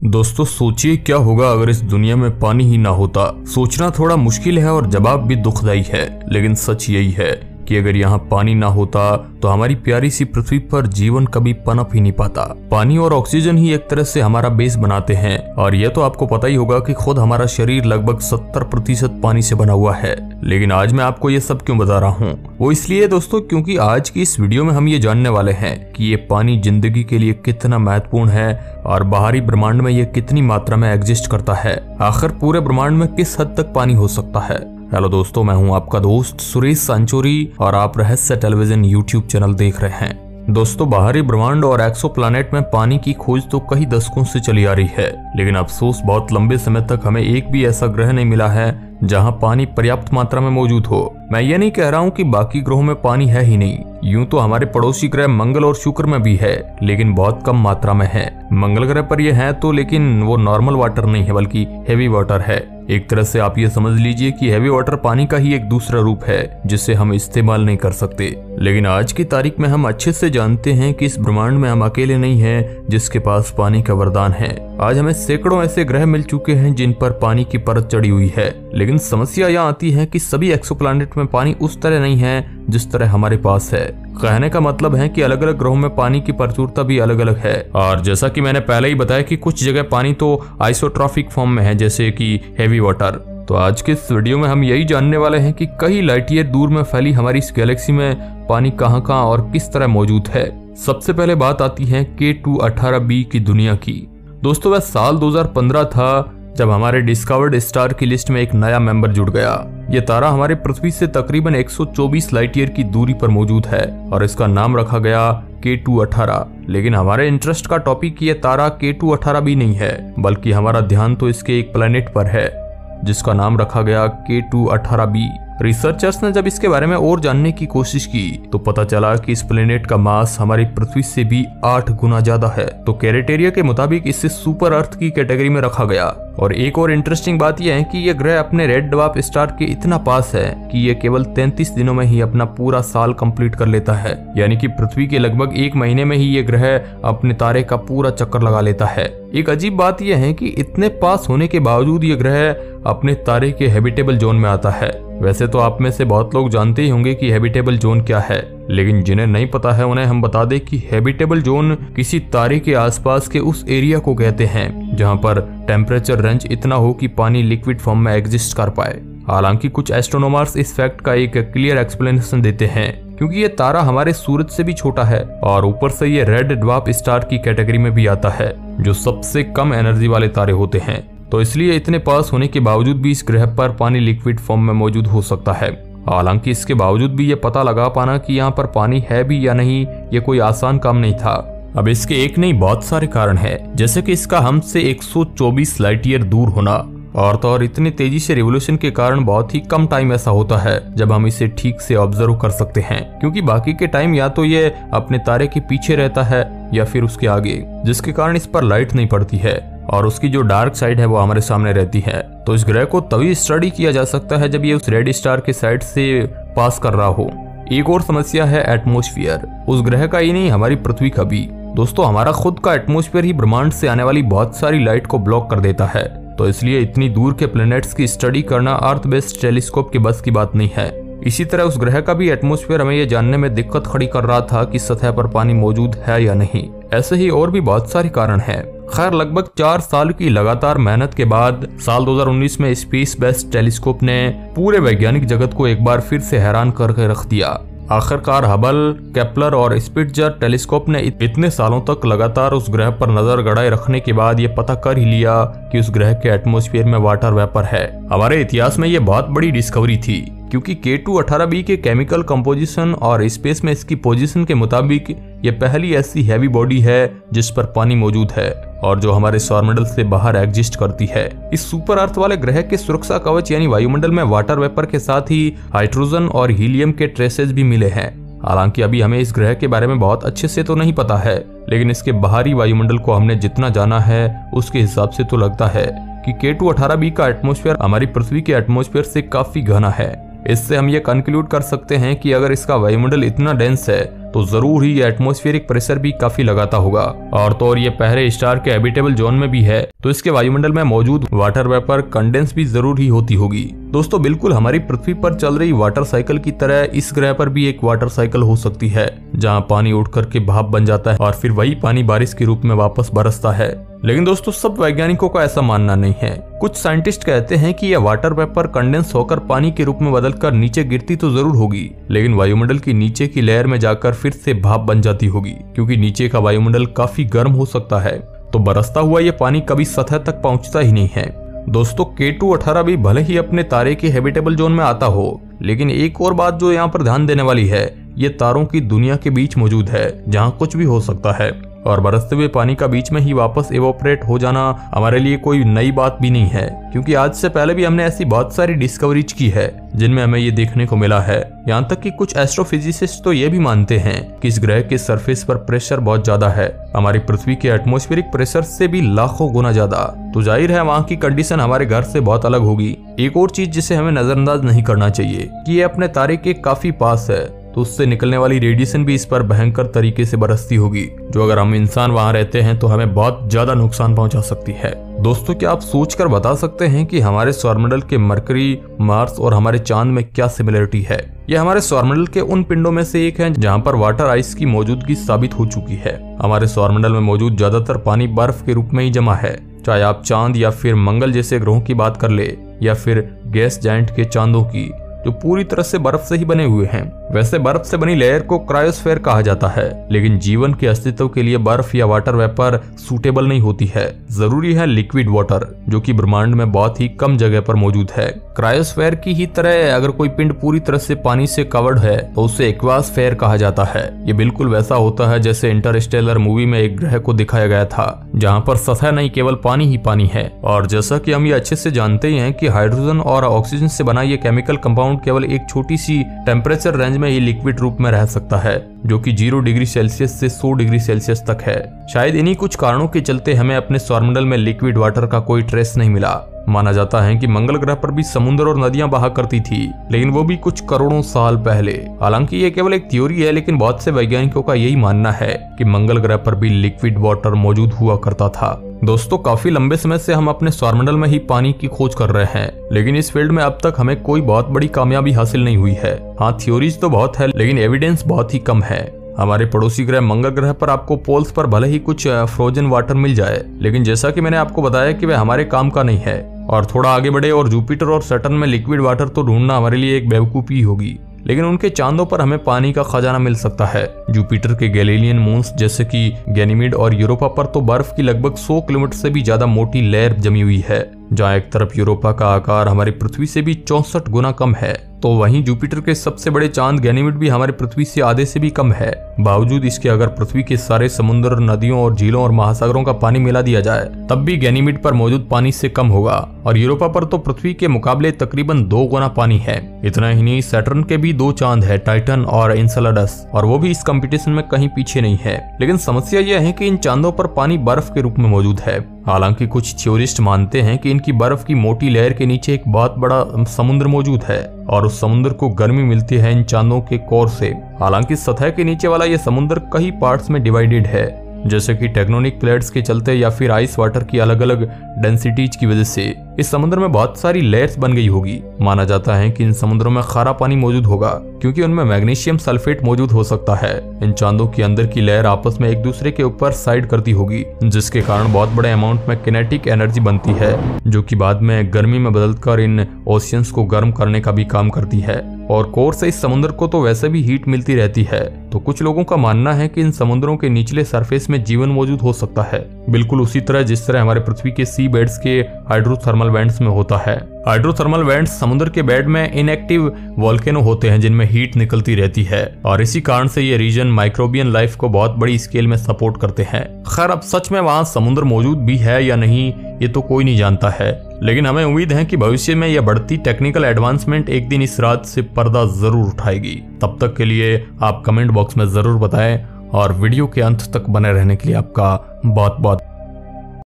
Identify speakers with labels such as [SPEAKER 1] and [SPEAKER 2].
[SPEAKER 1] दोस्तों सोचिए क्या होगा अगर इस दुनिया में पानी ही ना होता। सोचना थोड़ा मुश्किल है और जवाब भी दुखदाई है, लेकिन सच यही है कि अगर यहाँ पानी ना होता तो हमारी प्यारी सी पृथ्वी पर जीवन कभी पनप ही नहीं पाता। पानी और ऑक्सीजन ही एक तरह से हमारा बेस बनाते हैं और यह तो आपको पता ही होगा कि खुद हमारा शरीर लगभग 70% पानी से बना हुआ है। लेकिन आज मैं आपको ये सब क्यों बता रहा हूँ, वो इसलिए दोस्तों क्योंकि आज की इस वीडियो में हम ये जानने वाले हैं कि ये पानी जिंदगी के लिए कितना महत्वपूर्ण है और बाहरी ब्रह्मांड में ये कितनी मात्रा में एग्जिस्ट करता है। आखिर पूरे ब्रह्मांड में किस हद तक पानी हो सकता है। हेलो दोस्तों, मैं हूं आपका दोस्त सुरेश सांचोरी और आप रहस्य टेलीविजन यूट्यूब चैनल देख रहे हैं। दोस्तों, बाहरी ब्रह्मांड और एक्सोप्लैनेट में पानी की खोज तो कई दशकों से चली आ रही है, लेकिन अफसोस बहुत लंबे समय तक हमें एक भी ऐसा ग्रह नहीं मिला है जहां पानी पर्याप्त मात्रा में मौजूद हो। मैं ये नहीं कह रहा हूं कि बाकी ग्रहों में पानी है ही नहीं, यूं तो हमारे पड़ोसी ग्रह मंगल और शुक्र में भी है, लेकिन बहुत कम मात्रा में है। मंगल ग्रह पर यह है तो, लेकिन वो नॉर्मल वाटर नहीं है बल्कि हेवी वाटर है। एक तरह से आप ये समझ लीजिए कि हेवी वाटर पानी का ही एक दूसरा रूप है जिसे हम इस्तेमाल नहीं कर सकते। लेकिन आज की तारीख में हम अच्छे से जानते हैं कि इस ब्रह्मांड में हम अकेले नहीं हैं जिसके पास पानी का वरदान है। आज हमें सैकड़ों ऐसे ग्रह मिल चुके हैं जिन पर पानी की परत चढ़ी हुई है, लेकिन समस्या यह आती है कि सभी एक्सोप्लैनेट में पानी उस तरह नहीं है जिस तरह हमारे पास है। कहने का मतलब है कि अलग अलग ग्रहों में पानी की प्रचुरता भी अलग अलग है। और जैसा कि मैंने पहले ही बताया कि कुछ जगह पानी तो आइसोट्रॉपिक फॉर्म में है, जैसे कि हेवी वाटर। तो आज के इस वीडियो में हम यही जानने वाले हैं कि कई लाइट ईयर दूर में फैली हमारी इस गैलेक्सी में पानी कहां और किस तरह मौजूद है। सबसे पहले बात आती है K2-18b की दुनिया की। दोस्तों, वह साल 2015 था जब हमारे डिस्कवर्ड स्टार की लिस्ट में एक नया मेंबर जुड़ गया। ये तारा हमारे पृथ्वी से तकरीबन 124 लाइट ईयर की दूरी पर मौजूद है और इसका नाम रखा गया K2-18। लेकिन हमारे इंटरेस्ट का टॉपिक ये तारा K2-18b नहीं है, बल्कि हमारा ध्यान तो इसके एक प्लेनेट पर है जिसका नाम रखा गया K2-18b। रिसर्चर्स ने जब इसके बारे में और जानने की कोशिश की तो पता चला कि इस प्लेनेट का मास हमारी पृथ्वी से भी 8 गुना ज्यादा है। तो क्राइटेरिया के मुताबिक इसे सुपर अर्थ की कैटेगरी में रखा गया। और एक और इंटरेस्टिंग बात यह है कि यह ग्रह अपने रेड ड्वार्फ स्टार के इतना पास है कि यह केवल 33 दिनों में ही अपना पूरा साल कंप्लीट कर लेता है। यानी कि पृथ्वी के लगभग 1 महीने में ही यह ग्रह अपने तारे का पूरा चक्कर लगा लेता है। एक अजीब बात यह है कि इतने पास होने के बावजूद यह ग्रह अपने तारे के हैबिटेबल जोन में आता है। वैसे तो आप में से बहुत लोग जानते ही होंगे कि हैबिटेबल जोन क्या है, लेकिन जिन्हें नहीं पता है उन्हें हम बता दें कि हैबिटेबल जोन किसी तारे के आसपास के उस एरिया को कहते हैं जहां पर टेम्परेचर रेंज इतना हो कि पानी लिक्विड फॉर्म में एग्जिस्ट कर पाए। हालांकि कुछ एस्ट्रोनॉमर्स इस फैक्ट का एक क्लियर एक्सप्लेनेशन देते हैं, क्योंकि ये तारा हमारे सूरज से भी छोटा है और ऊपर से ये रेड ड्वार्फ स्टार की कैटेगरी में भी आता है, जो सबसे कम एनर्जी वाले तारे होते हैं। तो इसलिए इतने पास होने के बावजूद भी इस ग्रह पर पानी लिक्विड फॉर्म में मौजूद हो सकता है। हालांकि इसके बावजूद भी ये पता लगा पाना कि यहाँ पर पानी है भी या नहीं, ये कोई आसान काम नहीं था। अब इसके एक नहीं बहुत सारे कारण हैं, जैसे कि इसका हमसे 124 लाइट ईयर दूर होना, और तो और इतनी तेजी से रिवोल्यूशन के कारण बहुत ही कम टाइम ऐसा होता है जब हम इसे ठीक से ऑब्जर्व कर सकते हैं, क्योंकि बाकी के टाइम या तो ये अपने तारे के पीछे रहता है या फिर उसके आगे, जिसके कारण इस पर लाइट नहीं पड़ती है और उसकी जो डार्क साइड है वो हमारे सामने रहती है। तो इस ग्रह को तभी स्टडी किया जा सकता है जब ये उस रेड स्टार के साइड से पास कर रहा हो। एक और समस्या है एटमॉस्फेयर, उस ग्रह का ही नहीं हमारी पृथ्वी का भी। दोस्तों, हमारा खुद का एटमॉस्फेयर ही ब्रह्मांड से आने वाली बहुत सारी लाइट को ब्लॉक कर देता है। तो इसलिए इतनी दूर के प्लैनेट्स की स्टडी करना अर्थ बेस्ड टेलीस्कोप के बस की बात नहीं है। इसी तरह उस ग्रह का भी एटमॉस्फेयर हमें यह जानने में दिक्कत खड़ी कर रहा था कि सतह पर पानी मौजूद है या नहीं। ऐसे ही और भी बहुत सारे कारण हैं। खैर, लगभग 4 साल की लगातार मेहनत के बाद साल 2019 में स्पेस बेस्ड टेलीस्कोप ने पूरे वैज्ञानिक जगत को एक बार फिर से हैरान करके रख दिया। आखिरकार हबल, केपलर और स्पिट्जर टेलीस्कोप ने इतने सालों तक लगातार उस ग्रह पर नजर गड़ाए रखने के बाद ये पता कर ही लिया कि उस ग्रह के एटमॉस्फेयर में वाटर वेपर है। हमारे इतिहास में ये बहुत बड़ी डिस्कवरी थी, क्योंकि K2-18b के केमिकल कंपोजिशन और स्पेस में इसकी पोजीशन के मुताबिक ये पहली ऐसी हैवी बॉडी है जिस पर पानी मौजूद है और जो हमारे सौरमंडल से बाहर एग्जिस्ट करती है। इस सुपर अर्थ वाले ग्रह के सुरक्षा कवच यानी वायुमंडल में वाटर वेपर के साथ ही हाइड्रोजन और हीलियम के ट्रेसेस भी मिले हैं। हालांकि अभी हमें इस ग्रह के बारे में बहुत अच्छे से तो नहीं पता है, लेकिन इसके बाहरी वायुमंडल को हमने जितना जाना है उसके हिसाब से तो लगता है कि K2-18b का एटमॉस्फेयर हमारी पृथ्वी के एटमॉस्फेयर से काफी घना है। इससे हम ये कंक्लूड कर सकते हैं कि अगर इसका वायुमंडल इतना डेंस है तो जरूर ही ये एटमॉस्फेरिक प्रेशर भी काफी लगाता होगा, और तो और ये पहले स्टार के हैबिटेबल जोन में भी है तो इसके वायुमंडल में मौजूद वाटर वेपर कंडेंस भी जरूर ही होती होगी। दोस्तों बिल्कुल हमारी पृथ्वी पर चल रही वाटर साइकिल की तरह इस ग्रह पर भी एक वाटर साइकिल हो सकती है, जहां पानी उठ करके भाप बन जाता है और फिर वही पानी बारिश के रूप में वापस बरसता है। लेकिन दोस्तों सब वैज्ञानिकों का ऐसा मानना नहीं है। कुछ साइंटिस्ट कहते हैं कि यह वाटर वेपर कंडेंस होकर पानी के रूप में बदलकर नीचे गिरती तो जरूर होगी, लेकिन वायुमंडल की नीचे की लेयर में जाकर फिर से भाप बन जाती होगी, क्योंकि नीचे का वायुमंडल काफी गर्म हो सकता है। तो बरसता हुआ ये पानी कभी सतह तक पहुंचता ही नहीं है। दोस्तों K2-18 भी भले ही अपने तारे के हैबिटेबल जोन में आता हो, लेकिन एक और बात जो यहाँ पर ध्यान देने वाली है, ये तारों की दुनिया के बीच मौजूद है जहाँ कुछ भी हो सकता है, और बरसते हुए पानी का बीच में ही वापस एवोपरेट हो जाना हमारे लिए कोई नई बात भी नहीं है, क्योंकि आज से पहले भी हमने ऐसी बहुत सारी डिस्कवरीज की है जिनमें हमें ये देखने को मिला है। यहाँ तक कि कुछ एस्ट्रोफिजिसिस्ट तो ये भी मानते हैं कि इस ग्रह के सरफेस पर प्रेशर बहुत ज्यादा है, हमारी पृथ्वी के एटमॉस्फेरिक प्रेशर से भी लाखों गुना ज्यादा। तो जाहिर है वहाँ की कंडीशन हमारे घर से बहुत अलग होगी। एक और चीज जिसे हमें नजरअंदाज नहीं करना चाहिए कि ये अपने तारे के काफी पास है, तो उससे निकलने वाली रेडिएशन भी इस पर भयंकर तरीके से बरसती होगी, जो अगर हम इंसान वहां रहते हैं तो हमें बहुत ज्यादा नुकसान पहुंचा सकती है। दोस्तों क्या आप सोचकर बता सकते हैं कि हमारे सौरमंडल के मरकरी, मार्स और हमारे चांद में क्या सिमिलरिटी है? यह हमारे सौरमंडल के उन पिंडों में से एक है जहां पर वाटर आइस की मौजूदगी साबित हो चुकी है। हमारे सौरमंडल में मौजूद ज्यादातर पानी बर्फ के रूप में ही जमा है, चाहे आप चांद या फिर मंगल जैसे ग्रहों की बात कर ले, या फिर गैस जायंट के चांदों की जो पूरी तरह से बर्फ से ही बने हुए हैं। वैसे बर्फ से बनी लेयर को क्रायोस्फेयर कहा जाता है, लेकिन जीवन के अस्तित्व के लिए बर्फ या वाटर वेपर सूटेबल नहीं होती है। जरूरी है लिक्विड वाटर, जो कि ब्रह्मांड में बहुत ही कम जगह पर मौजूद है। क्रायोस्फेयर की ही तरह अगर कोई पिंड पूरी तरह से पानी से कवर्ड है तो उसे एक्वास्फेयर कहा जाता है। ये बिल्कुल वैसा होता है जैसे इंटरस्टेलर मूवी में एक ग्रह को दिखाया गया था, जहाँ पर सतह नहीं केवल पानी ही पानी है। और जैसा कि हम ये अच्छे से जानते ही हैं कि हाइड्रोजन और ऑक्सीजन से बना ये केमिकल कंपाउंड केवल एक छोटी सी टेम्परेचर रेंज में ही लिक्विड रूप में रह सकता है, जो कि 0 डिग्री सेल्सियस से 100 डिग्री सेल्सियस तक है। शायद इन्हीं कुछ कारणों के चलते हमें अपने सौरमंडल में लिक्विड वाटर का कोई ट्रेस नहीं मिला। माना जाता है कि मंगल ग्रह पर भी समुद्र और नदियां बहा करती थी, लेकिन वो भी कुछ करोड़ों साल पहले। हालांकि ये केवल एक थ्योरी है, लेकिन बहुत से वैज्ञानिकों का यही मानना है कि मंगल ग्रह पर भी लिक्विड वाटर मौजूद हुआ करता था। दोस्तों काफी लंबे समय से हम अपने सौरमंडल में ही पानी की खोज कर रहे हैं, लेकिन इस फील्ड में अब तक हमें कोई बहुत बड़ी कामयाबी हासिल नहीं हुई है। हाँ, थ्योरीज तो बहुत है, लेकिन एविडेंस बहुत ही कम है। हमारे पड़ोसी ग्रह मंगल ग्रह पर आपको पोल्स पर भले ही कुछ फ्रोजन वाटर मिल जाए, लेकिन जैसा कि मैंने आपको बताया कि वह हमारे काम का नहीं है। और थोड़ा आगे बढ़े और जुपिटर और सैटर्न में लिक्विड वाटर तो ढूंढना हमारे लिए एक बेवकूफी होगी, लेकिन उनके चांदों पर हमें पानी का खजाना मिल सकता है। जुपिटर के गैलीलियन मून्स जैसे कि गैनीमीड और यूरोपा पर तो बर्फ की लगभग 100 किलोमीटर से भी ज्यादा मोटी लेयर जमी हुई है, जहाँ एक तरफ यूरोपा का आकार हमारी पृथ्वी से भी 64 गुना कम है, तो वहीं जुपिटर के सबसे बड़े चांद गैनीमीड भी हमारी पृथ्वी से आधे से भी कम है। बावजूद इसके अगर पृथ्वी के सारे समुद्र, नदियों और झीलों और महासागरों का पानी मिला दिया जाए तब भी गैनीमीड पर मौजूद पानी से कम होगा, और यूरोपा पर तो पृथ्वी के मुकाबले तकरीबन 2 गुना पानी है। इतना ही नहीं, सैटर्न के भी 2 चांद है, टाइटन और एन्सेलेडस, और वो भी इस कंपटीशन में कहीं पीछे नहीं है। लेकिन समस्या यह है कि इन चांदों पर पानी बर्फ के रूप में मौजूद है। हालांकि कुछ थ्योरिस्ट मानते हैं कि इनकी बर्फ की मोटी लेयर के नीचे एक बहुत बड़ा समुद्र मौजूद है, और उस समुद्र को गर्मी मिलती है इन चांदों के कोर से। हालांकि सतह के नीचे वाला ये समुद्र कई पार्ट्स में डिवाइडेड है, जैसे कि टेक्टोनिक प्लेट्स के चलते या फिर आइस वाटर की अलग अलग डेंसिटीज की वजह से इस समुद्र में बहुत सारी लेयर्स बन गई होगी। माना जाता है कि इन समुद्रों में खारा पानी मौजूद होगा, क्योंकि उनमें मैग्नीशियम सल्फेट मौजूद हो सकता है। इन चांदों के अंदर की लेयर आपस में एक दूसरे के ऊपर साइड करती होगी, जिसके कारण बहुत बड़े अमाउंट में किनेटिक एनर्जी बनती है, जो कि बाद में गर्मी में बदलकर इन ओशियंस को गर्म करने का भी काम करती है। और कोर से इस समुद्र को तो वैसे भी हीट मिलती रहती है, तो कुछ लोगों का मानना है कि इन समुद्रों के निचले सरफेस में जीवन मौजूद हो सकता है, बिल्कुल उसी तरह जिस तरह हमारे पृथ्वी के सी बेड्स के हाइड्रोथर्मल वेंट्स में होता है। हाइड्रोथर्मल वेंट्स समुद्र के बेड में इनएक्टिव वोल्केनो होते हैं जिनमें हीट निकलती रहती है, और इसी कारण से ये रीजन माइक्रोबियन लाइफ को बहुत बड़ी स्केल में सपोर्ट करते हैं। खैर, अब सच में वहां समुद्र मौजूद भी है या नहीं ये तो कोई नहीं जानता है, लेकिन हमें उम्मीद है कि भविष्य में यह बढ़ती टेक्निकल एडवांसमेंट एक दिन इस रात से पर्दा जरूर उठाएगी। तब तक के लिए आप कमेंट बॉक्स में जरूर बताएं, और वीडियो के अंत तक बने रहने के लिए आपका बहुत बहुत